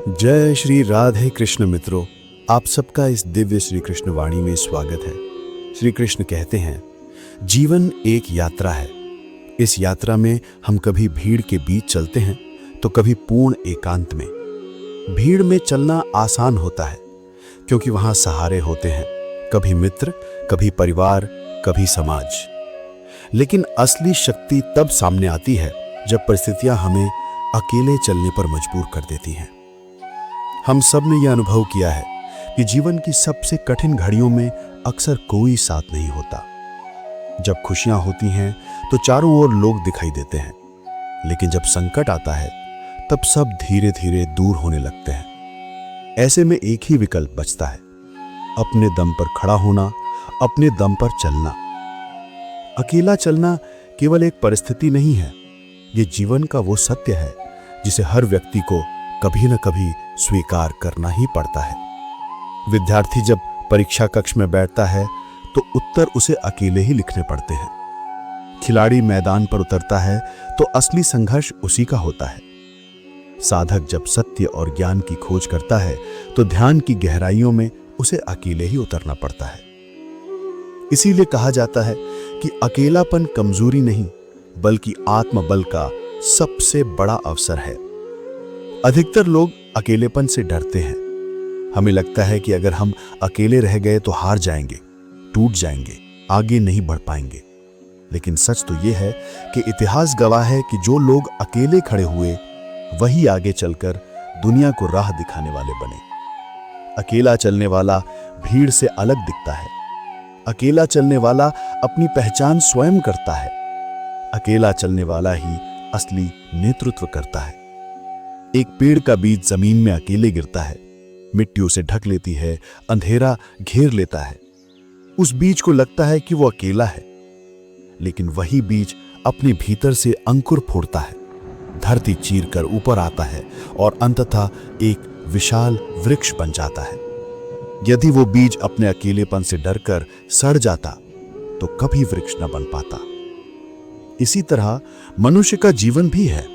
जय श्री राधे कृष्ण मित्रों, आप सबका इस दिव्य श्री कृष्ण वाणी में स्वागत है। श्री कृष्ण कहते हैं, जीवन एक यात्रा है। इस यात्रा में हम कभी भीड़ के बीच चलते हैं तो कभी पूर्ण एकांत में। भीड़ में चलना आसान होता है क्योंकि वहां सहारे होते हैं, कभी मित्र, कभी परिवार, कभी समाज। लेकिन असली शक्ति तब सामने आती है जब परिस्थितियां हमें अकेले चलने पर मजबूर कर देती हैं। हम सब ने यह अनुभव किया है कि जीवन की सबसे कठिन घड़ियों में अक्सर कोई साथ नहीं होता। जब खुशियां होती हैं तो चारों ओर लोग दिखाई देते हैं, लेकिन जब संकट आता है तब सब धीरे धीरे दूर होने लगते हैं। ऐसे में एक ही विकल्प बचता है, अपने दम पर खड़ा होना, अपने दम पर चलना। अकेला चलना केवल एक परिस्थिति नहीं है, ये जीवन का वो सत्य है जिसे हर व्यक्ति को कभी न कभी स्वीकार करना ही पड़ता है। विद्यार्थी जब परीक्षा कक्ष में बैठता है तो उत्तर उसे अकेले ही लिखने पड़ते हैं। खिलाड़ी मैदान पर उतरता है तो असली संघर्ष उसी का होता है। साधक जब सत्य और ज्ञान की खोज करता है तो ध्यान की गहराइयों में उसे अकेले ही उतरना पड़ता है। इसीलिए कहा जाता है कि अकेलापन कमजोरी नहीं बल्कि आत्मबल का सबसे बड़ा अवसर है। अधिकतर लोग अकेलेपन से डरते हैं। हमें लगता है कि अगर हम अकेले रह गए तो हार जाएंगे, टूट जाएंगे, आगे नहीं बढ़ पाएंगे। लेकिन सच तो यह है कि इतिहास गवाह है कि जो लोग अकेले खड़े हुए वही आगे चलकर दुनिया को राह दिखाने वाले बने। अकेला चलने वाला भीड़ से अलग दिखता है। अकेला चलने वाला अपनी पहचान स्वयं करता है। अकेला चलने वाला ही असली नेतृत्व करता है। एक पेड़ का बीज जमीन में अकेले गिरता है, मिट्टी उसे ढक लेती है, अंधेरा घेर लेता है। उस बीज को लगता है कि वो अकेला है, लेकिन वही बीज अपने भीतर से अंकुर फोड़ता है, धरती चीरकर ऊपर आता है और अंततः एक विशाल वृक्ष बन जाता है। यदि वो बीज अपने अकेलेपन से डरकर सड़ जाता तो कभी वृक्ष न बन पाता। इसी तरह मनुष्य का जीवन भी है।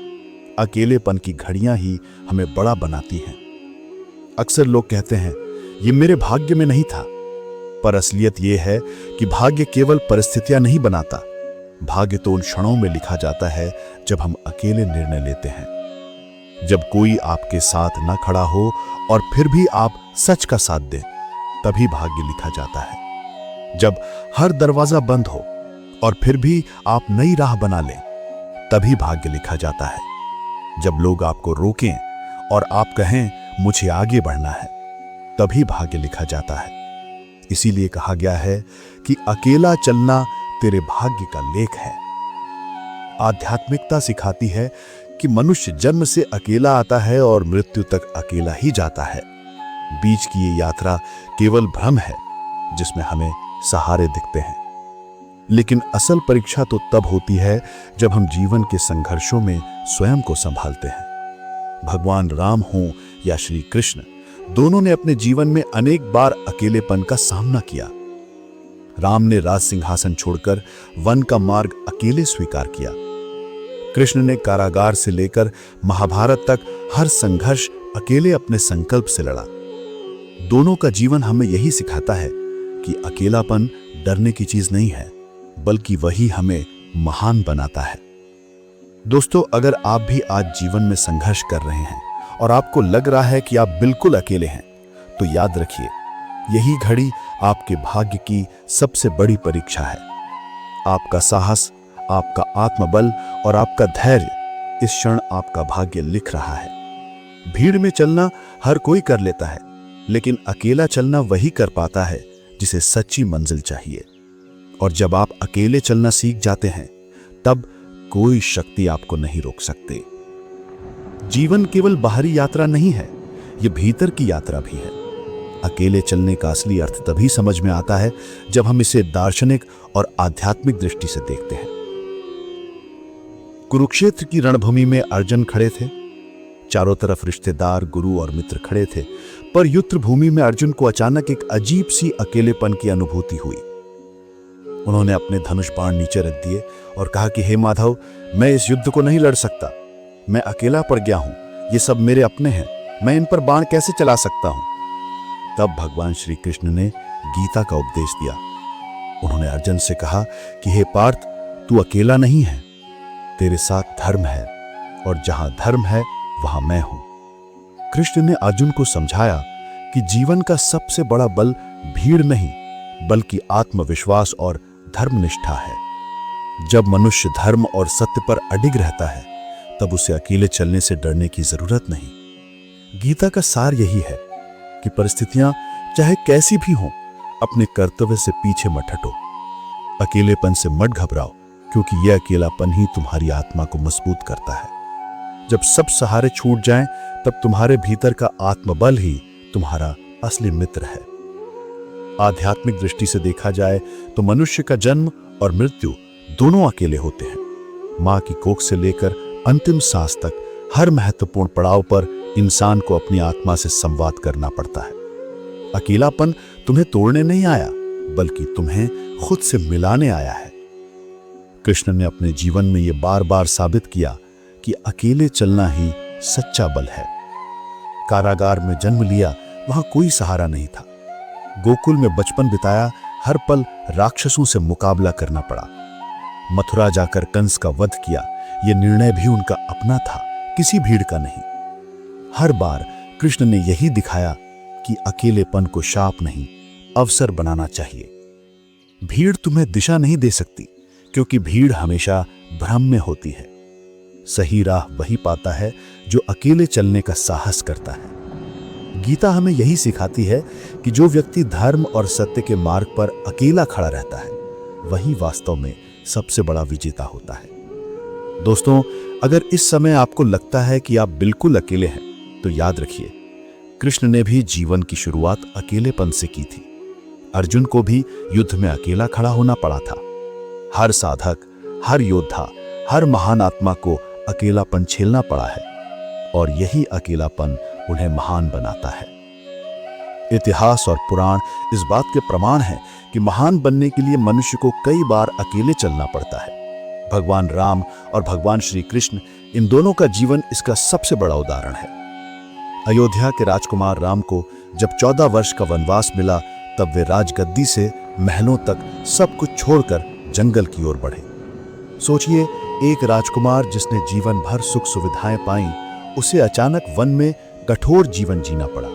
अकेलेपन की घड़ियां ही हमें बड़ा बनाती हैं। अक्सर लोग कहते हैं, ये मेरे भाग्य में नहीं था, पर असलियत यह है कि भाग्य केवल परिस्थितियां नहीं बनाता। भाग्य तो उन क्षणों में लिखा जाता है जब हम अकेले निर्णय लेते हैं। जब कोई आपके साथ न खड़ा हो और फिर भी आप सच का साथ दें, तभी भाग्य लिखा जाता है। जब हर दरवाजा बंद हो और फिर भी आप नई राह बना लें, तभी भाग्य लिखा जाता है। जब लोग आपको रोकें और आप कहें मुझे आगे बढ़ना है, तभी भाग्य लिखा जाता है। इसीलिए कहा गया है कि अकेला चलना तेरे भाग्य का लेख है। आध्यात्मिकता सिखाती है कि मनुष्य जन्म से अकेला आता है और मृत्यु तक अकेला ही जाता है। बीच की ये यात्रा केवल भ्रम है जिसमें हमें सहारे दिखते हैं। लेकिन असल परीक्षा तो तब होती है जब हम जीवन के संघर्षों में स्वयं को संभालते हैं। भगवान राम हों या श्री कृष्ण, दोनों ने अपने जीवन में अनेक बार अकेलेपन का सामना किया। राम ने राज सिंहासन छोड़कर वन का मार्ग अकेले स्वीकार किया। कृष्ण ने कारागार से लेकर महाभारत तक हर संघर्ष अकेले अपने संकल्प से लड़ा। दोनों का जीवन हमें यही सिखाता है कि अकेलापन डरने की चीज नहीं है, बल्कि वही हमें महान बनाता है। दोस्तों, अगर आप भी आज जीवन में संघर्ष कर रहे हैं और आपको लग रहा है कि आप बिल्कुल अकेले हैं, तो याद रखिए, यही घड़ी आपके भाग्य की सबसे बड़ी परीक्षा है। आपका साहस, आपका आत्मबल और आपका धैर्य इस क्षण आपका भाग्य लिख रहा है। भीड़ में चलना हर कोई कर लेता है, लेकिन अकेला चलना वही कर पाता है जिसे सच्ची मंजिल चाहिए। और जब आप अकेले चलना सीख जाते हैं, तब कोई शक्ति आपको नहीं रोक सकते। जीवन केवल बाहरी यात्रा नहीं है, यह भीतर की यात्रा भी है। अकेले चलने का असली अर्थ तभी समझ में आता है जब हम इसे दार्शनिक और आध्यात्मिक दृष्टि से देखते हैं। कुरुक्षेत्र की रणभूमि में अर्जुन खड़े थे। चारों तरफ रिश्तेदार, गुरु और मित्र खड़े थे, पर युद्ध भूमि में अर्जुन को अचानक एक अजीब सी अकेलेपन की अनुभूति हुई। उन्होंने अपने धनुष बाण नीचे रख दिए और कहा कि हे माधव, मैं इस युद्ध को नहीं लड़ सकता। मैं अकेला पड़ गया हूं। ये सब मेरे अपने हैं, मैं इन पर बाण कैसे चला सकता हूं? तब भगवान श्री कृष्ण ने गीता का उपदेश दिया। उन्होंने अर्जुन से कहा कि हे पार्थ, तू अकेला नहीं है, तेरे साथ धर्म है, और जहां धर्म है वहां मैं हूं। कृष्ण ने अर्जुन को समझाया कि जीवन का सबसे बड़ा बल भीड़ नहीं, बल्कि आत्मविश्वास और धर्मनिष्ठा है। जब मनुष्य धर्म और सत्य पर अडिग रहता है, तब उसे अकेले चलने से डरने की जरूरत नहीं। गीता का सार यही है कि परिस्थितियां चाहे कैसी भी हों, अपने कर्तव्य से पीछे मत हटो। अकेलेपन से मत घबराओ, क्योंकि यह अकेलापन ही तुम्हारी आत्मा को मजबूत करता है। जब सब सहारे छूट जाएं, तब तुम्हारे भीतर का आत्मबल ही तुम्हारा असली मित्र है। आध्यात्मिक दृष्टि से देखा जाए तो मनुष्य का जन्म और मृत्यु दोनों अकेले होते हैं। मां की कोख से लेकर अंतिम सांस तक हर महत्वपूर्ण पड़ाव पर इंसान को अपनी आत्मा से संवाद करना पड़ता है। अकेलापन तुम्हें तोड़ने नहीं आया, बल्कि तुम्हें खुद से मिलाने आया है। कृष्ण ने अपने जीवन में यह बार बार साबित किया कि अकेले चलना ही सच्चा बल है। कारागार में जन्म लिया, वहां कोई सहारा नहीं था। गोकुल में बचपन बिताया, हर पल राक्षसों से मुकाबला करना पड़ा। मथुरा जाकर कंस का वध किया, यह निर्णय भी उनका अपना था, किसी भीड़ का नहीं। हर बार कृष्ण ने यही दिखाया कि अकेलेपन को शाप नहीं, अवसर बनाना चाहिए। भीड़ तुम्हें दिशा नहीं दे सकती, क्योंकि भीड़ हमेशा भ्रम में होती है। सही राह वही पाता है जो अकेले चलने का साहस करता है। गीता हमें यही सिखाती है कि जो व्यक्ति धर्म और सत्य के मार्ग पर अकेला खड़ा रहता है, वही वास्तव में सबसे बड़ा विजेता होता है। दोस्तों, अगर इस समय आपको लगता है कि आप बिल्कुल अकेले हैं, तो याद रखिए, कृष्ण ने भी जीवन की शुरुआत अकेलेपन से की थी। अर्जुन को भी युद्ध में अकेला खड़ा होना पड़ा था। हर साधक, हर योद्धा, हर महान आत्मा को अकेलापन झेलना पड़ा है, और यही अकेलापन उन्हें महान बनाता है। इतिहास और पुराण इस बात के प्रमाण हैं कि महान बनने के लिए मनुष्य को कई बार अकेले चलना पड़ता है। भगवान राम और भगवान श्री कृष्ण, इन दोनों का जीवन इसका सबसे बड़ा उदाहरण है। अयोध्या के राजकुमार राम को जब 14 वर्ष का वनवास मिला, तब वे राजगद्दी से महलों तक सब कुछ छोड़कर जंगल की ओर बढ़े। सोचिए, एक राजकुमार जिसने जीवन भर सुख सुविधाएं पाई, उसे अचानक वन में कठोर जीवन जीना पड़ा।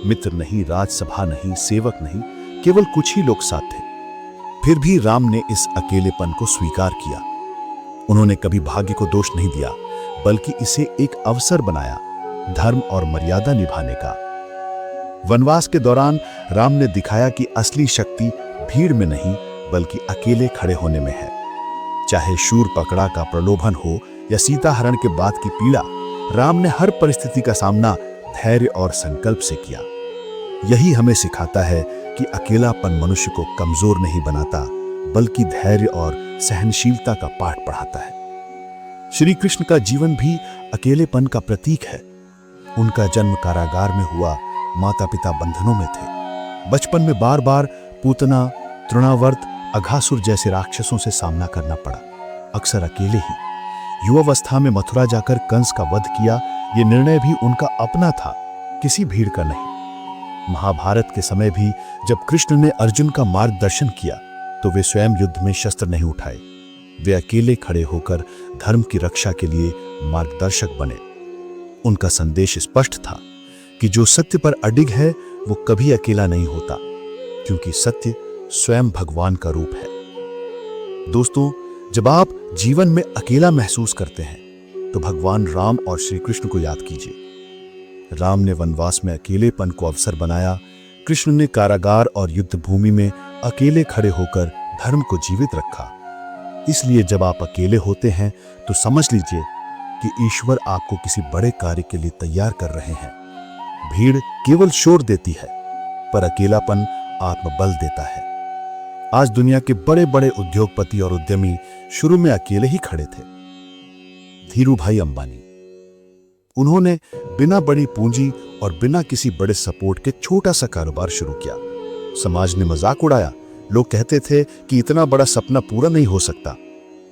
मित्र नहीं, राजसभा नहीं, सेवक नहीं, केवल कुछ ही लोग साथ थे। फिर भी राम ने इस अकेलेपन को स्वीकार किया। उन्होंने कभी भाग्य को दोष नहीं दिया, बल्कि इसे एक अवसर बनाया, धर्म और मर्यादा निभाने का। वनवास के दौरान राम ने दिखाया कि असली शक्ति भीड़ में नहीं, बल्कि अकेले खड़े होने में है। चाहे शूरपकड़ा का प्रलोभन हो या सीता हरण के बाद की पीड़ा, राम ने हर परिस्थिति का सामना धैर्य और संकल्प से किया। यही हमें सिखाता है कि अकेलापन मनुष्य को कमजोर नहीं बनाता, बल्कि धैर्य और सहनशीलता का पाठ पढ़ाता है। श्री कृष्ण का जीवन भी अकेलेपन का प्रतीक है। उनका जन्म कारागार में हुआ, माता पिता बंधनों में थे। बचपन में बार बार पूतना, तृणावर्त, अघासुर जैसे राक्षसों से सामना करना पड़ा, अक्सर अकेले ही। युवावस्था में मथुरा जाकर कंस का वध किया, ये निर्णय भी उनका अपना था, किसी भीड़ का नहीं। महाभारत के समय भी जब कृष्ण ने अर्जुन का मार्गदर्शन किया, तो वे स्वयं युद्ध में शस्त्र नहीं उठाए। वे अकेले खड़े होकर धर्म की रक्षा के लिए मार्गदर्शक बने। उनका संदेश स्पष्ट था कि जो सत्य पर अडिग है, वो कभी अकेला नहीं होता, क्योंकि सत्य स्वयं भगवान का रूप है। दोस्तों, जब आप जीवन में अकेला महसूस करते हैं, तो भगवान राम और श्री कृष्ण को याद कीजिए। राम ने वनवास में अकेलेपन को अवसर बनाया, कृष्ण ने कारागार और युद्ध भूमि में अकेले खड़े होकर धर्म को जीवित रखा। इसलिए जब आप अकेले होते हैं, तो समझ लीजिए कि ईश्वर आपको किसी बड़े कार्य के लिए तैयार कर रहे हैं। भीड़ केवल शोर देती है, पर अकेलापन आत्मबल देता है। आज दुनिया के बड़े बड़े उद्योगपति और उद्यमी शुरू में अकेले ही खड़े थे। धीरूभाई अंबानी, उन्होंने बिना बड़ी पूंजी और बिना किसी बड़े सपोर्ट के छोटा सा कारोबार शुरू किया। समाज ने मजाक उड़ाया, लोग कहते थे कि इतना बड़ा सपना पूरा नहीं हो सकता,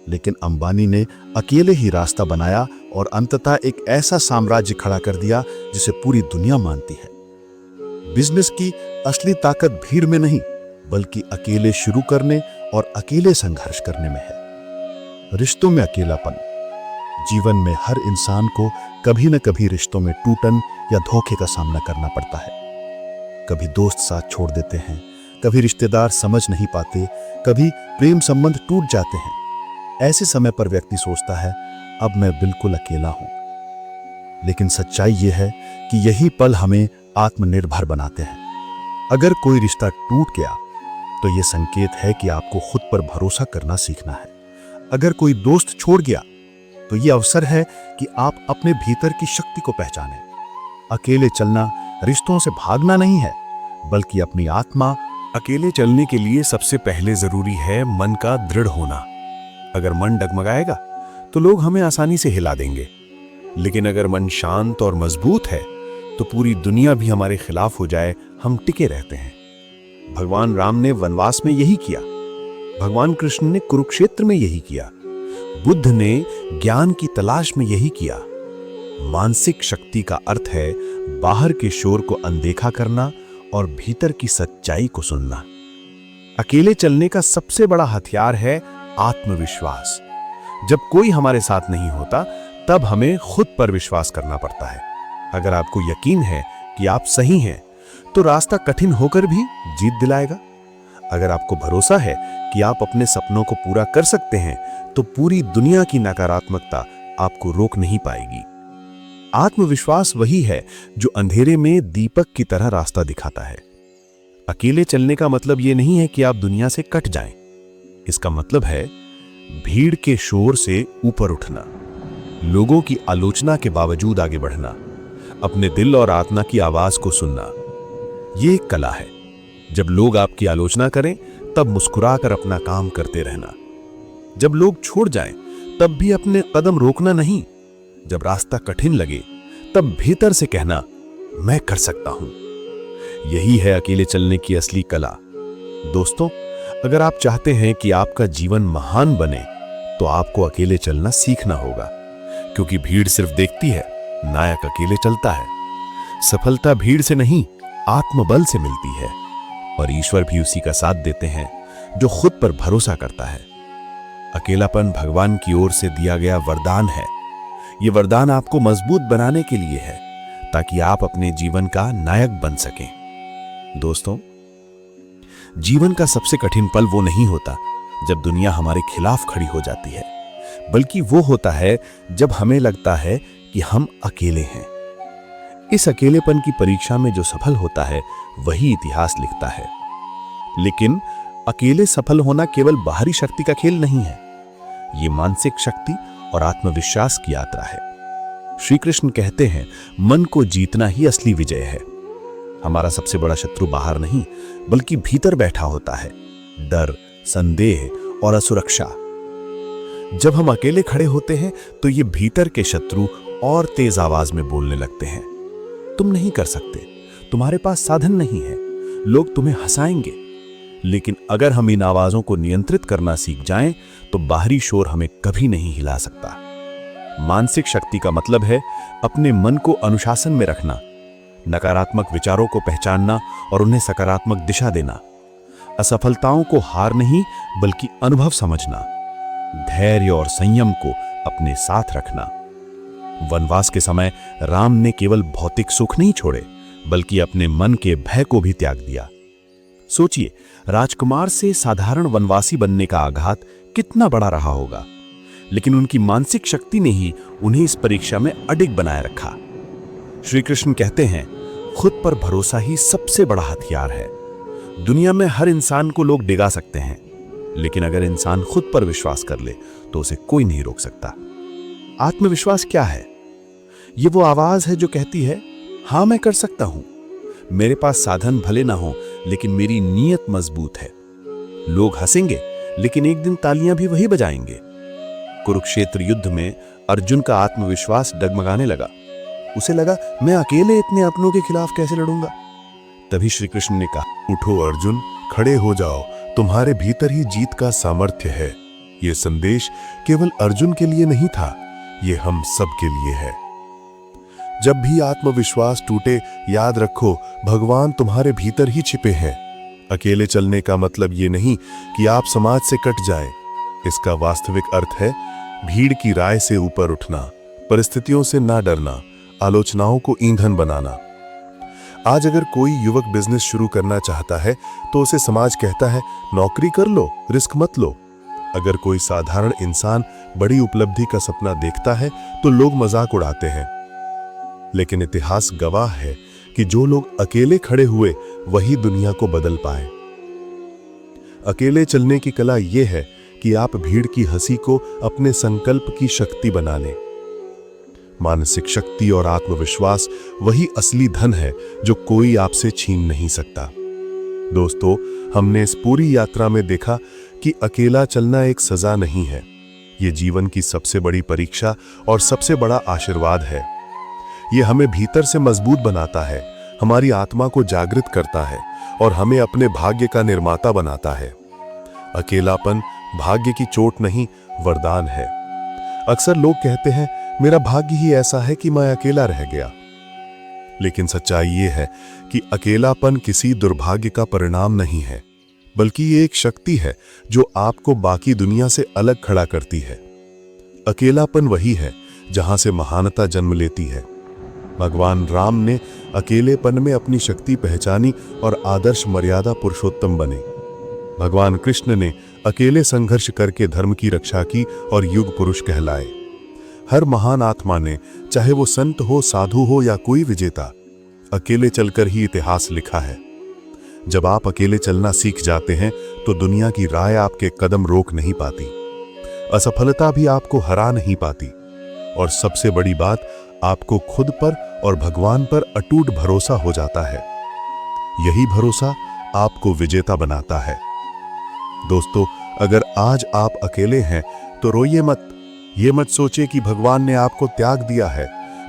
लेकिन अंबानी ने अकेले ही रास्ता बनाया और अंततः एक ऐसा साम्राज्य खड़ा कर दिया जिसे पूरी दुनिया मानती है। बिजनेस की असली ताकत भीड़ में नहीं, बल्कि अकेले शुरू करने और अकेले संघर्ष करने में है। रिश्तों में अकेलापन। जीवन में हर इंसान को कभी न कभी रिश्तों में टूटन या धोखे का सामना करना पड़ता है। कभी दोस्त साथ छोड़ देते हैं, कभी रिश्तेदार समझ नहीं पाते, कभी प्रेम संबंध टूट जाते हैं। ऐसे समय पर व्यक्ति सोचता है, अब मैं बिल्कुल अकेला हूं। लेकिन सच्चाई यह है कि यही पल हमें आत्मनिर्भर बनाते हैं। अगर कोई रिश्ता टूट गया तो यह संकेत है कि आपको खुद पर भरोसा करना सीखना है। अगर कोई दोस्त छोड़ गया तो यह अवसर है कि आप अपने भीतर की शक्ति को पहचानें। अकेले चलना रिश्तों से भागना नहीं है, बल्कि अपनी आत्मा। अकेले चलने के लिए सबसे पहले जरूरी है मन का दृढ़ होना। अगर मन डगमगाएगा तो लोग हमें आसानी से हिला देंगे, लेकिन अगर मन शांत और मजबूत है तो पूरी दुनिया भी हमारे खिलाफ हो जाए, हम टिके रहते हैं। भगवान राम ने वनवास में यही किया, भगवान कृष्ण ने कुरुक्षेत्र में यही किया, बुद्ध ने ज्ञान की तलाश में यही किया। मानसिक शक्ति का अर्थ है बाहर के शोर को अनदेखा करना और भीतर की सच्चाई को सुनना। अकेले चलने का सबसे बड़ा हथियार है आत्मविश्वास। जब कोई हमारे साथ नहीं होता तब हमें खुद पर विश्वास करना पड़ता है। अगर आपको यकीन है कि आप सही हैं तो रास्ता कठिन होकर भी जीत दिलाएगा। अगर आपको भरोसा है कि आप अपने सपनों को पूरा कर सकते हैं तो पूरी दुनिया की नकारात्मकता आपको रोक नहीं पाएगी। आत्मविश्वास वही है जो अंधेरे में दीपक की तरह रास्ता दिखाता है। अकेले चलने का मतलब यह नहीं है कि आप दुनिया से कट जाएं। इसका मतलब है भीड़ के शोर से ऊपर उठना, लोगों की आलोचना के बावजूद आगे बढ़ना, अपने दिल और आत्मा की आवाज को सुनना। यह एक कला है। जब लोग आपकी आलोचना करें तब मुस्कुराकर अपना काम करते रहना। जब लोग छोड़ जाएं तब भी अपने कदम रोकना नहीं। जब रास्ता कठिन लगे तब भीतर से कहना, मैं कर सकता हूं। यही है अकेले चलने की असली कला। दोस्तों, अगर आप चाहते हैं कि आपका जीवन महान बने तो आपको अकेले चलना सीखना होगा, क्योंकि भीड़ सिर्फ देखती है, नायक अकेले चलता है। सफलता भीड़ से नहीं, आत्मबल से मिलती है, और ईश्वर भी उसी का साथ देते हैं जो खुद पर भरोसा करता है। अकेलापन भगवान की ओर से दिया गया वरदान है। यह वरदान आपको मजबूत बनाने के लिए है, ताकि आप अपने जीवन का नायक बन सकें। दोस्तों, जीवन का सबसे कठिन पल वो नहीं होता जब दुनिया हमारे खिलाफ खड़ी हो जाती है, बल्कि वो होता है जब हमें लगता है कि हम अकेले हैं। इस अकेलेपन की परीक्षा में जो सफल होता है वही इतिहास लिखता है। लेकिन अकेले सफल होना केवल बाहरी शक्ति का खेल नहीं है, ये मानसिक शक्ति और आत्मविश्वास की यात्रा है। श्री कृष्ण कहते हैं, मन को जीतना ही असली विजय है। हमारा सबसे बड़ा शत्रु बाहर नहीं, बल्कि भीतर बैठा होता है, डर, संदेह और असुरक्षा। जब हम अकेले खड़े होते हैं तो ये भीतर के शत्रु और तेज आवाज में बोलने लगते हैं, तुम नहीं कर सकते, तुम्हारे पास साधन नहीं है, लोग तुम्हें हंसाएंगे। लेकिन अगर हम इन आवाजों को नियंत्रित करना सीख जाएं तो बाहरी शोर हमें कभी नहीं हिला सकता। मानसिक शक्ति का मतलब है अपने मन को अनुशासन में रखना, नकारात्मक विचारों को पहचानना और उन्हें सकारात्मक दिशा देना, असफलताओं को हार नहीं बल्कि अनुभव समझना, धैर्य और संयम को अपने साथ रखना। वनवास के समय राम ने केवल भौतिक सुख नहीं छोड़े, बल्कि अपने मन के भय को भी त्याग दिया। सोचिए, राजकुमार से साधारण वनवासी बनने का आघात कितना बड़ा रहा होगा, लेकिन उनकी मानसिक शक्ति ने ही उन्हें इस परीक्षा में अडिग बनाए रखा। श्री कृष्ण कहते हैं, खुद पर भरोसा ही सबसे बड़ा हथियार है। दुनिया में हर इंसान को लोग डिगा सकते हैं, लेकिन अगर इंसान खुद पर विश्वास कर ले तो उसे कोई नहीं रोक सकता। आत्मविश्वास क्या है? ये वो आवाज है जो कहती है, हां मैं कर सकता हूं, मेरे पास साधन भले ना हो लेकिन मेरी नीयत मजबूत है। लोग हंसेंगे लेकिन एक दिन तालियां भी वही बजाएंगे। कुरुक्षेत्र युद्ध में अर्जुन का आत्मविश्वास डगमगाने लगा। उसे लगा, मैं अकेले इतने अपनों के खिलाफ कैसे लड़ूंगा। तभी श्री कृष्ण ने कहा, उठो अर्जुन, खड़े हो जाओ, तुम्हारे भीतर ही जीत का सामर्थ्य है। ये संदेश केवल अर्जुन के लिए नहीं था, ये हम सब के लिए है। जब भी आत्मविश्वास टूटे, याद रखो भगवान तुम्हारे भीतर ही छिपे हैं। अकेले चलने का मतलब ये नहीं कि आप समाज से कट जाएं। इसका वास्तविक अर्थ है भीड़ की राय से ऊपर उठना, परिस्थितियों से ना डरना, आलोचनाओं को ईंधन बनाना। आज अगर कोई युवक बिजनेस शुरू करना चाहता है तो उसे समाज कहता है नौकरी कर लो, रिस्क मत लो। अगर कोई साधारण इंसान बड़ी उपलब्धि का सपना देखता है तो लोग मजाक उड़ाते हैं। लेकिन इतिहास गवाह है कि जो लोग अकेले खड़े हुए वही दुनिया को बदल पाए। अकेले चलने की कला यह है कि आप भीड़ की हंसी को अपने संकल्प की शक्ति बना लें। मानसिक शक्ति और आत्मविश्वास वही असली धन है जो कोई आपसे छीन नहीं सकता। दोस्तों, हमने इस पूरी यात्रा में देखा कि अकेला चलना एक सजा नहीं है, ये जीवन की सबसे बड़ी परीक्षा और सबसे बड़ा आशीर्वाद है। ये हमें भीतर से मजबूत बनाता है, हमारी आत्मा को जागृत करता है और हमें अपने भाग्य का निर्माता बनाता है। अकेलापन भाग्य की चोट नहीं, वरदान है। अक्सर लोग कहते हैं मेरा भाग्य ही ऐसा है कि मैं अकेला रह गया। लेकिन सच्चाई ये है कि अकेलापन किसी दुर्भाग्य का परिणाम नहीं है, बल्कि ये एक शक्ति है जो आपको बाकी दुनिया से अलग खड़ा करती है। अकेलापन वही है जहां से महानता जन्म लेती है। भगवान राम ने अकेलेपन में अपनी शक्ति पहचानी और आदर्श मर्यादा पुरुषोत्तम बने। भगवान कृष्ण ने अकेले संघर्ष करके धर्म की रक्षा की और युग पुरुष कहलाए। हर महान आत्मा ने, चाहे वो संत हो, साधु हो या कोई विजेता, अकेले चलकर ही इतिहास लिखा है। जब आप अकेले चलना सीख जाते हैं तो दुनिया की राय आपके कदम रोक नहीं पाती, असफलता भी आपको हरा नहीं पाती, और सबसे बड़ी बात, आपको खुद पर और भगवान पर अटूट भरोसा हो जाता है। यही भरोसा आपको विजेता बनाता है। दोस्तों, अगर आज आप अकेले हैं तो रोइए मत। ये मत सोचिए कि भगवान ने आपको त्याग दिया है,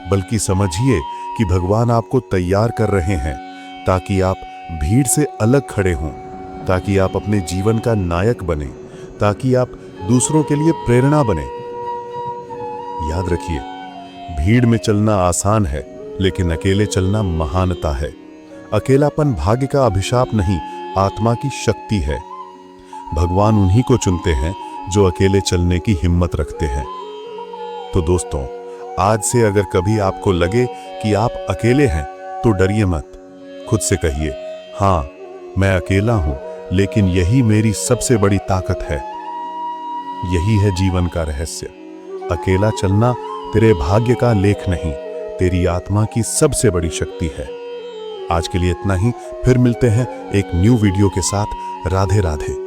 बल्कि समझिए कि भगवान आपको तैयार कर रहे हैं ताकि आप भीड़ से अलग खड़े हों, ताकि आप अपने जीवन का नायक बने, ताकि आप दूसरों के लिए प्रेरणा बने। याद रखिए, भीड़ में चलना आसान है, लेकिन अकेले चलना महानता है। अकेलापन भाग्य का अभिशाप नहीं, आत्मा की शक्ति है। भगवान उन्हीं को चुनते हैं जो अकेले चलने की हिम्मत रखते हैं। तो दोस्तों, आज से अगर कभी आपको लगे कि आप अकेले हैं तो डरिए मत। खुद से कहिए, हाँ, मैं अकेला हूं, लेकिन यही मेरी सबसे बड़ी ताकत है। यही है जीवन का रहस्य। अकेला चलना तेरे भाग्य का लेख नहीं, तेरी आत्मा की सबसे बड़ी शक्ति है। आज के लिए इतना ही, फिर मिलते हैं एक न्यू वीडियो के साथ। राधे राधे।